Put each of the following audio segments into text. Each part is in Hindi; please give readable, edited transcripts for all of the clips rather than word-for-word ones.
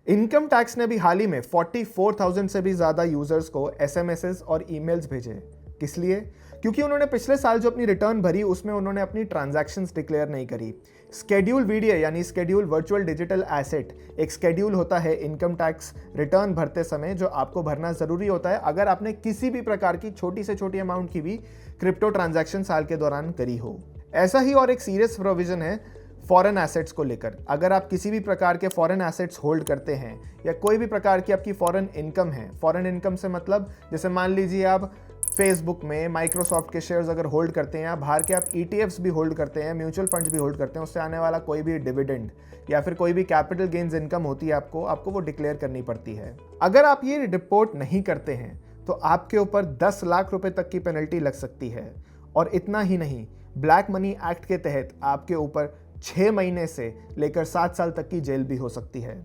इनकम टैक्स ने भी हाल ही में 44,000 से भी ज़्यादा यूजर्स को एसएमएसेस और ईमेल्स भेजे। किस लिए? क्योंकि उन्होंने पिछले साल जो अपनी रिटर्न भरी उसमें उन्होंने अपनी ट्रांजैक्शंस डिक्लेयर नहीं करी। स्केड्यूल वीडियो यानी स्केड्यूल वर्चुअल डिजिटल एसेट एक स्केड्यूल होता है इनकम टैक्स रिटर्न भरते समय जो आपको भरना ज़रूरी होता है अगर आपने किसी भी प्रकार की छोटी से छोटी अमाउंट की भी क्रिप्टो ट्रांजैक्शन साल के दौरान करी हो। ऐसा ही और एक सीरियस प्रोविजन है फॉरेन एसेट्स को लेकर। अगर आप किसी भी प्रकार के फॉरेन एसेट्स होल्ड करते हैं या कोई भी प्रकार की आपकी फॉरेन इनकम है, फॉरेन इनकम से मतलब जैसे मान लीजिए आप फेसबुक में माइक्रोसॉफ्ट के शेयर्स अगर होल्ड करते हैं या बाहर के आप ईटीएफ्स भी होल्ड करते हैं, म्यूचुअल फंड्स भी होल्ड करते हैं, उससे आने वाला कोई भी डिविडेंड या फिर कोई भी कैपिटल गेन्स इनकम होती है आपको वो डिक्लेयर करनी पड़ती है। अगर आप ये रिपोर्ट नहीं करते हैं तो आपके ऊपर 10 लाख रुपए तक की पेनल्टी लग सकती है। और इतना ही नहीं, ब्लैक मनी एक्ट के तहत आपके ऊपर 6 महीने से लेकर 7 साल तक की जेल भी हो सकती है।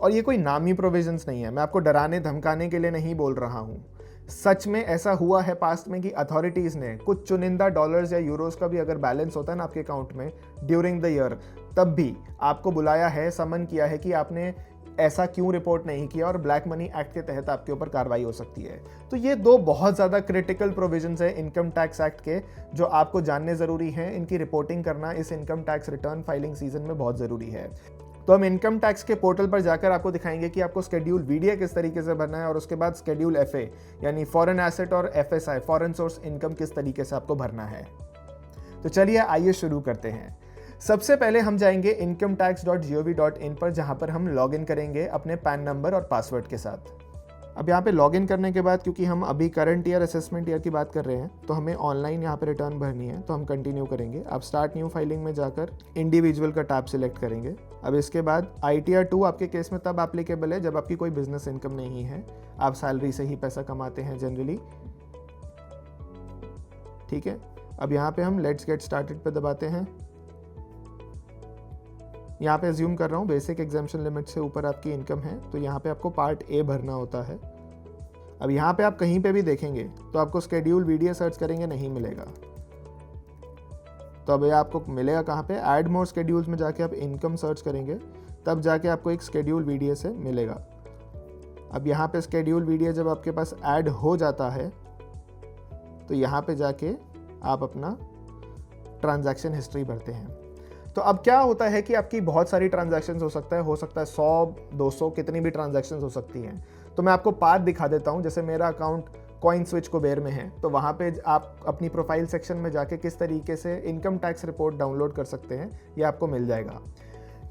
और ये कोई नामी प्रोविजंस नहीं है, मैं आपको डराने धमकाने के लिए नहीं बोल रहा हूँ। सच में ऐसा हुआ है पास्ट में कि अथॉरिटीज़ ने कुछ चुनिंदा डॉलर्स या यूरोस का भी अगर बैलेंस होता है ना आपके अकाउंट में ड्यूरिंग द ईयर, तब भी आपको बुलाया है, समन किया है कि आपने ऐसा क्यों रिपोर्ट नहीं किया और ब्लैक मनी एक्ट के तहत आपके ऊपर कार्रवाई हो सकती है। तो ये दो बहुत ज़्यादा क्रिटिकल प्रोविजंस है इनकम टैक्स एक्ट के जो आपको जानने ज़रूरी हैं। इनकी रिपोर्टिंग करना इस income tax return filing season में बहुत ज़रूरी है। तो हम इनकम टैक्स के पोर्टल पर जाकर आपको दिखाएंगे कि आपको स्केड्यूल वीडियो किस तरीके से भरना है और उसके बाद स्केड्यूल एफए यानी फॉरेन एसेट और एफएसआई फॉरेन सोर्स इनकम किस तरीके से आपको भरना है। तो चलिए आइए शुरू करते हैं। सबसे पहले हम जाएंगे incometax.gov.in पर जहां पर हम लॉगिन करेंगे अपने पैन नंबर और पासवर्ड के साथ। अब यहाँ पे लॉगिन करने के बाद क्योंकि हम अभी करंट ईयर असेसमेंट ईयर की बात कर रहे हैं तो हमें ऑनलाइन यहाँ पे रिटर्न भरनी है, तो हम कंटिन्यू करेंगे। आप स्टार्ट न्यू फाइलिंग में जाकर इंडिविजुअल का टैब सिलेक्ट करेंगे। अब इसके बाद ITR 2 आपके केस में तब एप्लीकेबल है जब आपकी कोई बिजनेस इनकम नहीं है, आप सैलरी से ही पैसा कमाते हैं जनरली, ठीक है। अब यहाँ पे हम लेट्स गेट स्टार्टेड पे दबाते हैं। यहाँ पे अज्यूम कर रहा हूँ बेसिक एग्जाम्पशन लिमिट से ऊपर आपकी इनकम है, तो यहाँ पे आपको पार्ट ए भरना होता है। अब यहाँ पे आप कहीं पे भी देखेंगे तो आपको स्केड्यूल वीडियो सर्च करेंगे नहीं मिलेगा, तो अब ये आपको मिलेगा कहाँ पे, ऐड मोर स्केड्यूल्स में जाके आप इनकम सर्च करेंगे, तब जाके आपको एक स्केड्यूल वीडियो से मिलेगा। अब यहाँ पे स्केड्यूल वीडियो जब आपके पास ऐड हो जाता है तो यहाँ पे जाके आप अपना ट्रांजैक्शन हिस्ट्री भरते हैं। तो अब क्या होता है कि आपकी बहुत सारी ट्रांजैक्शंस हो सकता है 100, 200 कितनी भी ट्रांजैक्शंस हो सकती हैं। तो मैं आपको पाथ दिखा देता हूं। जैसे मेरा अकाउंट कॉइन स्विच कुबेर में है, तो वहां पे आप अपनी प्रोफाइल सेक्शन में जाके किस तरीके से इनकम टैक्स रिपोर्ट डाउनलोड कर सकते हैं ये आपको मिल जाएगा।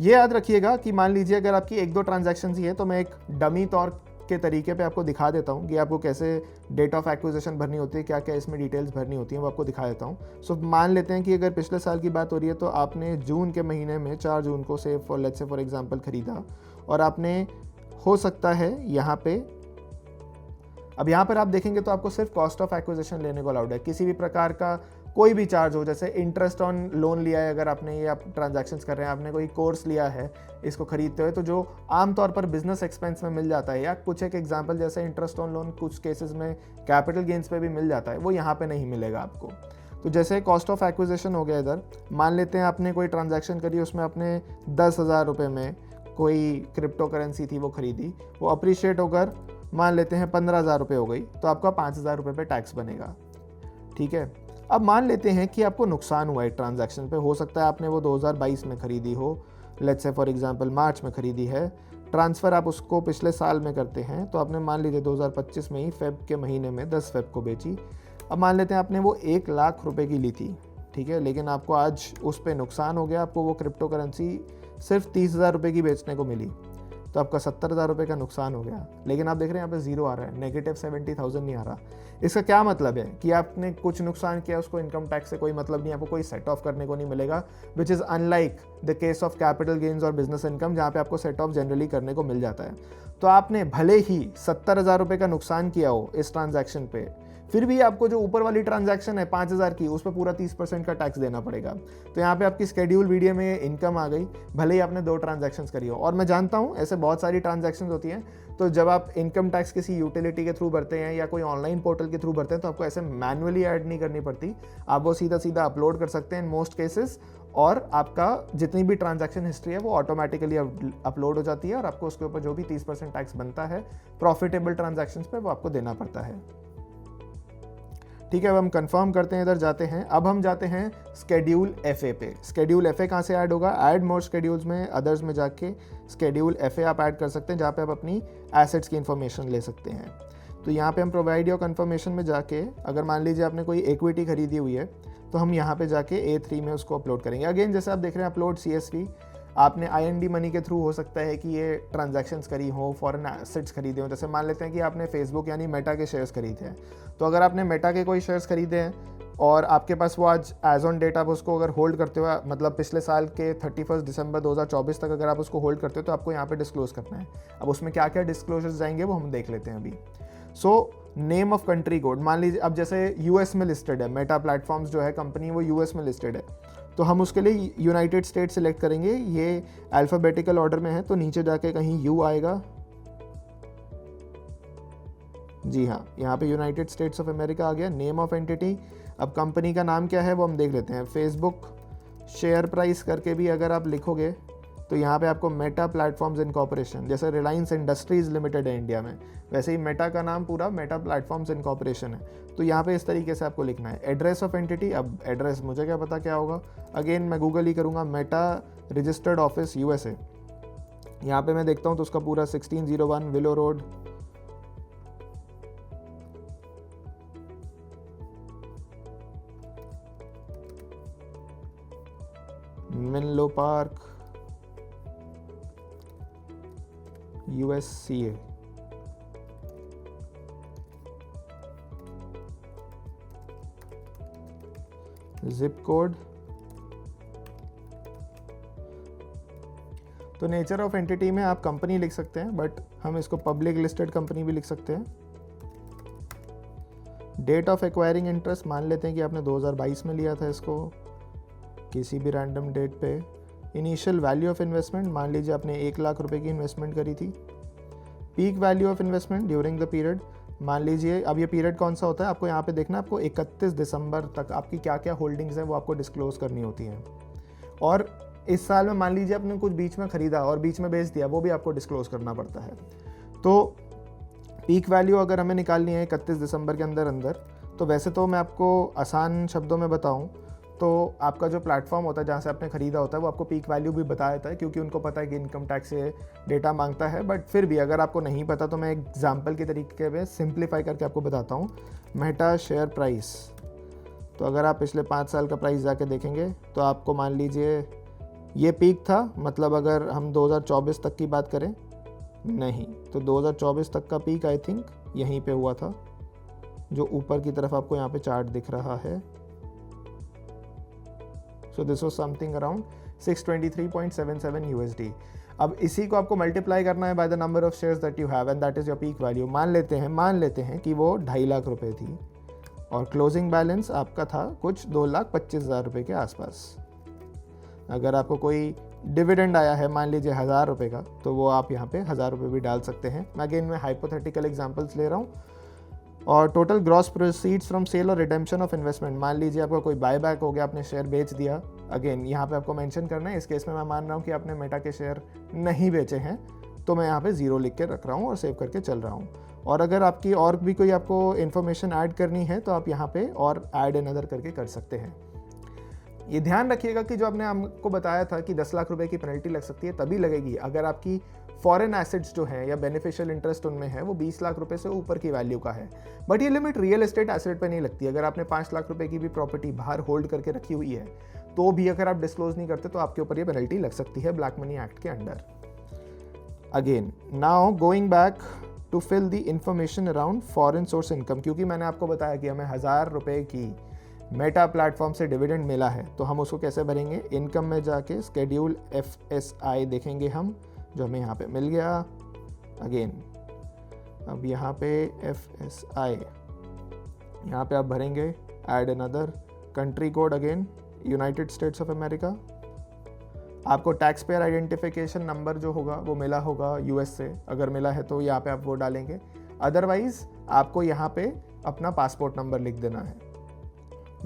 ये याद रखिएगा कि मान लीजिए अगर आपकी 1-2 ट्रांजैक्शंस ही है तो मैं एक डमी तौर के तरीके पे आपको दिखा देता हूँ कि आपको कैसे डेट ऑफ एक्विजिशन भरनी होती है, क्या क्या इसमें डिटेल्स भरनी होती हैं, वो आपको दिखा देता हूँ। सो मान लेते हैं कि अगर पिछले साल की बात हो रही है तो आपने जून के महीने में 4 जून को से फॉर एग्जांपल खरीदा और आपने हो सकता है यहाँ पे, अब यहाँ पर आप देखेंगे तो आपको सिर्फ कॉस्ट ऑफ एक्विजिशन लेने को अलाउड है। किसी भी प्रकार का कोई भी चार्ज हो, जैसे इंटरेस्ट ऑन लोन लिया है, अगर आपने ये आप ट्रांजैक्शंस कर रहे हैं, आपने कोई कोर्स लिया है इसको खरीदते हुए, तो जो आमतौर पर बिजनेस एक्सपेंस में मिल जाता है, या कुछ एक एग्जांपल जैसे इंटरेस्ट ऑन लोन कुछ केसेस में कैपिटल गेन्स पे भी मिल जाता है, वो यहाँ पे नहीं मिलेगा आपको। तो जैसे कॉस्ट ऑफ एक्विजिशन हो गया, इधर मान लेते हैं आपने कोई ट्रांजैक्शन करी, उसमें आपने 10,000 रुपये में कोई क्रिप्टो करेंसी थी वो खरीदी, वो अप्रिशिएट होकर मान लेते हैं 15,000 रुपये हो गई, तो आपका 5,000 रुपये पे टैक्स बनेगा, ठीक है। अब मान लेते हैं कि आपको नुकसान हुआ है ट्रांजैक्शन पे, हो सकता है आपने वो 2022 में खरीदी हो, लेट्स से फॉर एग्जांपल मार्च में खरीदी है, ट्रांसफ़र आप उसको पिछले साल में करते हैं, तो आपने मान लीजिए 2025 में ही फेब के महीने में 10 फेब को बेची। अब मान लेते हैं आपने वो 1 लाख रुपए की ली थी, ठीक है, लेकिन आपको आज उस पर नुकसान हो गया, आपको वो क्रिप्टो करेंसी सिर्फ 30,000 रुपये की बेचने को मिली, तो आपका 70,000 रुपये का नुकसान हो गया। लेकिन आप देख रहे हैं यहाँ पे जीरो आ रहा है, -70,000 नहीं आ रहा। इसका क्या मतलब है कि आपने कुछ नुकसान किया, उसको इनकम टैक्स से कोई मतलब नहीं, आपको कोई सेट ऑफ करने को नहीं मिलेगा, which is unlike the case of capital gains और बिजनेस इनकम जहाँ पे आपको सेट ऑफ जनरली करने को मिल जाता है। तो आपने भले ही 70,000 रुपये का नुकसान किया हो इस ट्रांजैक्शन पे, फिर भी आपको जो ऊपर वाली ट्रांजैक्शन है 5,000 की, उस पर पूरा 30% का टैक्स देना पड़ेगा। तो यहाँ पे आपकी स्केड्यूल वीडियो में इनकम आ गई, भले ही आपने 2 ट्रांजैक्शंस करी हो। और मैं जानता हूँ ऐसे बहुत सारी ट्रांजैक्शंस होती हैं, तो जब आप इनकम टैक्स किसी यूटिलिटी के थ्रू भरते हैं या कोई ऑनलाइन पोर्टल के थ्रू भरते हैं तो आपको ऐसे मैनुअली ऐड नहीं करनी पड़ती, आप वो सीधा सीधा अपलोड कर सकते हैं इन मोस्ट केसेस, और आपका जितनी भी ट्रांजैक्शन हिस्ट्री है वो ऑटोमेटिकली अपलोड हो जाती है और आपको उसके ऊपर जो भी 30% टैक्स बनता है प्रॉफिटेबल ट्रांजैक्शंस पे वो आपको देना पड़ता है। ठीक है, अब हम कंफर्म करते हैं, इधर जाते हैं। अब हम जाते हैं स्केड्यूल एफए पे। स्केड्यूल एफए कहाँ से ऐड होगा? ऐड मोर स्केड्यूल्स में, अदर्स में जाके स्केड्यूल एफए आप ऐड कर सकते हैं, जहाँ पे आप अपनी एसेट्स की इन्फॉर्मेशन ले सकते हैं। तो यहाँ पे हम प्रोवाइड योर कन्फर्मेशन में जाके, अगर मान लीजिए आपने कोई इक्विटी खरीदी हुई है तो हम यहाँ पे जाके A3 में उसको अपलोड करेंगे। अगेन जैसे आप देख रहे हैं अपलोड CSV, आपने IND मनी के थ्रू हो सकता है कि ये ट्रांजैक्शंस करी हो, फॉरेन एसेट्स खरीदे हो। जैसे मान लेते हैं कि आपने फेसबुक यानी मेटा के शेयर्स खरीदे हैं, तो अगर आपने मेटा के कोई शेयर्स खरीदे हैं और आपके पास वो आज एज ऑन डेट आप उसको अगर होल्ड करते हो, मतलब पिछले साल के 31 दिसंबर 2024 तक अगर आप उसको होल्ड करते हो तो आपको यहाँ पे डिस्क्लोज करना है। अब उसमें क्या क्या डिस्क्लोजर्स जाएंगे वो हम देख लेते हैं अभी। So name of country code, मान लीजिए अब जैसे US में लिस्टेड है मेटा प्लेटफॉर्म्स जो है कंपनी, वो US में लिस्टेड है, तो हम उसके लिए यूनाइटेड स्टेट सेलेक्ट करेंगे। ये अल्फ़ाबेटिकल ऑर्डर में है तो नीचे जाके कहीं U आएगा। जी हाँ, यहाँ पे यूनाइटेड स्टेट्स ऑफ अमेरिका आ गया। नेम ऑफ एंटिटी, अब कंपनी का नाम क्या है वो हम देख लेते हैं। फेसबुक शेयर प्राइस करके भी अगर आप लिखोगे तो यहाँ पे आपको मेटा प्लेटफॉर्म्स इनकॉर्पोरेशन, जैसे रिलायंस इंडस्ट्रीज़ लिमिटेड है इंडिया में, वैसे ही मेटा का नाम पूरा मेटा प्लेटफॉर्म्स इनकॉर्पोरेशन है। तो यहाँ पे इस तरीके से आपको लिखना है। एड्रेस ऑफ एंटिटी, अब एड्रेस मुझे क्या पता क्या होगा, अगेन मैं गूगल ही करूँगा। मेटा रजिस्टर्ड ऑफिस USA, यहाँ पे मैं देखता हूँ तो उसका पूरा 1601 willow road, Menlo park, USCA। Zip code, तो नेचर ऑफ एंटिटी में आप कंपनी लिख सकते हैं, बट हम इसको पब्लिक लिस्टेड कंपनी भी लिख सकते हैं। डेट ऑफ एक्वायरिंग इंटरेस्ट, मान लेते हैं कि आपने 2022 में लिया था इसको किसी भी रैंडम डेट पे। इनिशियल वैल्यू ऑफ इन्वेस्टमेंट, मान लीजिए आपने 1 लाख रुपए की इन्वेस्टमेंट करी थी। Peak value of investment during the period, मान लीजिए अब ये पीरियड कौन सा होता है आपको यहाँ पे देखना है। आपको 31 दिसंबर तक आपकी क्या क्या होल्डिंग्स हैं वो आपको डिस्क्लोज करनी होती हैं। और इस साल में मान लीजिए आपने कुछ बीच में ख़रीदा और बीच में बेच दिया, वो भी आपको डिस्क्लोज करना पड़ता है। तो पीक वैल्यू अगर हमें निकालनी है 31 दिसंबर के अंदर, तो वैसे तो मैं आपको आसान शब्दों में बताऊँ तो आपका जो प्लेटफॉर्म होता है जहाँ से आपने ख़रीदा होता है वो आपको पीक वैल्यू भी बता देता है, क्योंकि उनको पता है कि इनकम टैक्स से डेटा मांगता है। बट फिर भी अगर आपको नहीं पता तो मैं एग्जांपल के तरीके में सिंप्लीफाई करके आपको बताता हूँ। मेटा शेयर प्राइस, तो अगर आप पिछले 5 साल का प्राइस जाके देखेंगे तो आपको मान लीजिए ये पीक था, मतलब अगर हम 2024 तक की बात करें, नहीं तो 2024 तक का पीक आई थिंक यहीं पे हुआ था, जो ऊपर की तरफ आपको यहाँ पे चार्ट दिख रहा है। So this was something around 623.77 USD। अब इसी को आपको मल्टीप्लाई करना है by the number of shares that you have and that is your peak value. मान लेते हैं कि वो 2.5 लाख रुपए थी और क्लोजिंग बैलेंस आपका था कुछ 2,25,000 रुपये के आसपास। अगर आपको कोई डिविडेंड आया है मान लीजिए 1,000 रुपये का, तो वो आप यहाँ पे 1,000 रुपये भी डाल सकते हैं। अगेन मैं हाइपोथेटिकल एग्जांपल्स ले रहा हूँ। और total gross proceeds from sale और रिडेम्पशन ऑफ इन्वेस्टमेंट, मान लीजिए आपका कोई बाय बैक हो गया, आपने शेयर बेच दिया। अगेन यहाँ पे आपको मेंशन करना है, इस केस में मैं मान रहा हूँ कि आपने मेटा के शेयर नहीं बेचे हैं, तो मैं यहाँ पे 0 लिख के रख रहा हूँ और सेव करके चल रहा हूँ। और अगर आपकी और भी कोई आपको इन्फॉर्मेशन ऐड करनी है तो आप यहाँ पे और ऐड अनदर करके कर सकते हैं। ये ध्यान रखिएगा कि जो आपने हमको बताया था कि 10 लाख रुपए की पेनल्टी लग सकती है, तभी लगेगी अगर आपकी फॉरेन एसेट्स जो है या बेनिफिशियल इंटरेस्ट उनमें है वो 20 लाख रुपए से ऊपर की वैल्यू का है। बट ये लिमिट रियल एस्टेट एसेट पे नहीं लगती। अगर आपने 5 लाख रुपए की भी प्रॉपर्टी बाहर होल्ड करके रखी हुई है तो भी अगर आप डिस्क्लोज नहीं करते तो आपके ऊपर ये पेनल्टी लग सकती है ब्लैक मनी एक्ट के under. Again now going back to fill the information around foreign source income, क्योंकि मैंने आपको बताया कि हमें 1,000 रुपए की मेटा प्लेटफॉर्म से डिविडेंड मिला है, तो हम उसको कैसे भरेंगे। इनकम में जाके स्केड्यूल FSI देखेंगे हम, जो हमें यहाँ पे मिल गया। अगेन अब यहाँ पे FSI, यहाँ पे आप भरेंगे add another country code, again United states of America. आपको टैक्स पेयर आइडेंटिफिकेशन नंबर जो होगा वो मिला होगा US से, अगर मिला है तो यहाँ पे आप वो डालेंगे। अदरवाइज आपको यहाँ पे अपना पासपोर्ट नंबर लिख देना है।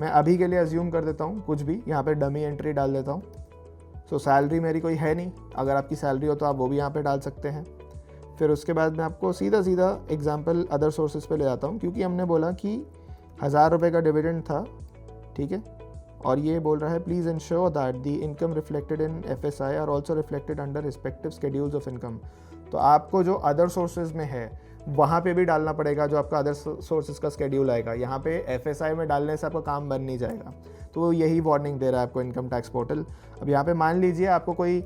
मैं अभी के लिए अज्यूम कर देता हूँ कुछ भी, यहाँ पे डमी एंट्री डाल देता हूँ। सो सैलरी मेरी कोई है नहीं, अगर आपकी सैलरी हो तो आप वो भी यहाँ पे डाल सकते हैं। फिर उसके बाद मैं आपको सीधा सीधा एग्जांपल अदर सोर्सेज पे ले जाता हूँ, क्योंकि हमने बोला कि 1000 रुपये का डिविडेंड था, ठीक है, और ये बोल रहा है please ensure that the income reflected in FSI are also reflected under respective schedules of income. तो आपको जो अदर सोर्सेज में है वहाँ पे भी डालना पड़ेगा जो आपका अदर सोर्सेज का शेड्यूल आएगा। यहाँ पे FSI में डालने से आपका काम बन नहीं जाएगा, तो यही वार्निंग दे रहा है आपको इनकम टैक्स पोर्टल। अब यहाँ पे मान लीजिए आपको कोई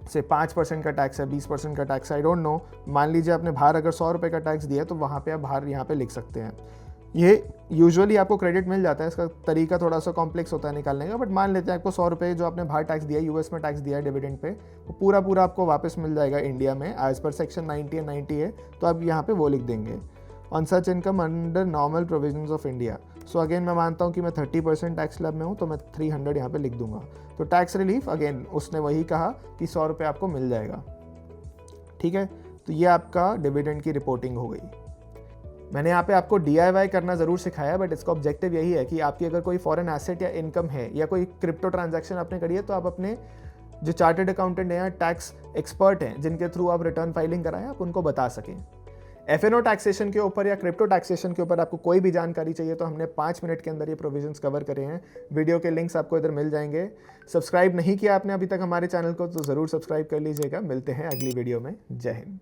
से 5% का टैक्स है, 20% का टैक्स है, आई डोंट नो, मान लीजिए आपने बाहर अगर 100 रुपये का टैक्स दिया है तो वहाँ पे आप बाहर यहाँ पे लिख सकते हैं। ये यूजुअली आपको क्रेडिट मिल जाता है, इसका तरीका थोड़ा सा कॉम्प्लेक्स होता है निकालने का, बट मान लेते हैं आपको 100 रुपये जो आपने बाहर टैक्स दिया है, US में टैक्स दिया है डिविडेंड पे, वो पूरा आपको वापस मिल जाएगा इंडिया में एज पर सेक्शन 90 and 90 है, तो आप यहाँ पे वो लिख देंगे on such income under normal provisions of India. So again मैं मानता हूँ कि मैं 30% टैक्स स्लैब में हूँ, तो मैं 300 यहाँ पे लिख दूंगा। तो टैक्स रिलीफ अगेन उसने वही कहा कि 100 रुपये आपको मिल जाएगा, ठीक है। तो ये आपका डिविडेंड की रिपोर्टिंग हो गई। मैंने यहाँ पे आपको DIY करना ज़रूर सिखाया, बट इसका ऑब्जेक्टिव यही है कि आपकी अगर कोई फॉरेन एसेट या इनकम है या कोई क्रिप्टो ट्रांजैक्शन आपने करी है, तो आप अपने जो चार्टर्ड अकाउंटेंट हैं या टैक्स एक्सपर्ट हैं जिनके थ्रू आप रिटर्न फाइलिंग कराएं, आप उनको बता सकें। FNO टैक्सेशन के ऊपर या क्रिप्टो टैक्सेशन के ऊपर आपको कोई भी जानकारी चाहिए तो हमने 5 मिनट के अंदर ये प्रोविजंस कवर करे हैं। वीडियो के लिंक्स आपको इधर मिल जाएंगे। सब्सक्राइब नहीं किया आपने अभी तक हमारे चैनल को तो ज़रूर सब्सक्राइब कर लीजिएगा। मिलते हैं अगली वीडियो में। जय हिंद।